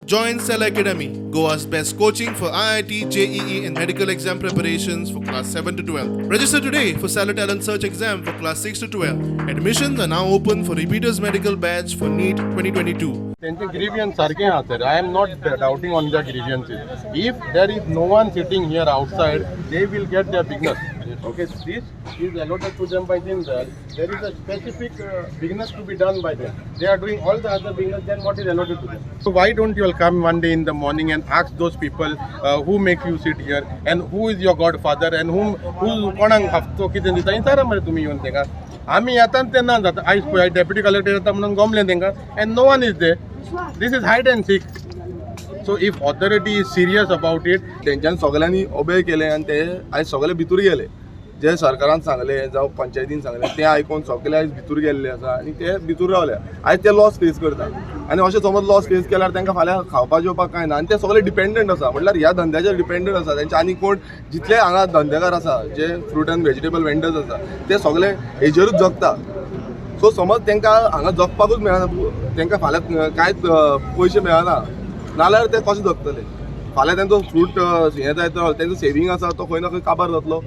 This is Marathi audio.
Join Cell Academy, Goa's best coaching for IIT, JEE, and medical exam preparations for class 7 to 12. Register today for Cell Talent Search exam for class 6 to 12. Admissions are now open for repeaters medical batch for NEET 2022. त्यांचे ग्रीवियन्स सारखे आहात sir. I am not doubting on their grievances. If there is no one sitting here outside, they will get their business. Okay, this is allotted to them by Jindal. There is a specific business to be done by them. They are doing all the other business than what is allotted to them. So why don't you all come one day in the morning and ask those people who make you sit here and who is your godfather and who कोणाक हफ्तो कितें दिता विचारा मरे तुम्ही येवन तेंका. आमी येता आनी तेन्ना जाता. आयज पळय डेप्युटी कलेक्टर येता म्हणून गोमलें तेंका and no one is there. This is hide and seek. So if authority is serious about it, तेंच्यान सगळ्यांनी ओबे केले आनी ते आयज सगळे भितूर गेले. जे सरकारान सांगले जावं पंचायतीन सांगले ते आयकून सगळे आयज भितूर गेल्ले आसा आनी ते भितूर रावले. आयज ते लॉस फेस करता आनी अशें समज लॉस फेस केल्यार तांकां फाल्यां खावपा जेवपाक कांय ना आनी ते सगळे डिपेंडंट आसा. म्हटल्यार ह्या धंद्याचेर डिपेंडंट आसा. तेंचे आनी कोण जितले हांगा धंदेकार आसा जे फ्रूट एंड व्हेजिटेबल वेंडर्स आसा ते सगळे हेजेरूच जगता. सो समज तांकां हांगा जगपाकूच मेळना, तांकां फाल्यां कांयच पयशे मेळना नाल्यार ते कशें जगतले. फाल्यां तांचो फ्रूट हें जायत तेंचो सेवींग आसा तो खंय ना खंय काबार जातलो.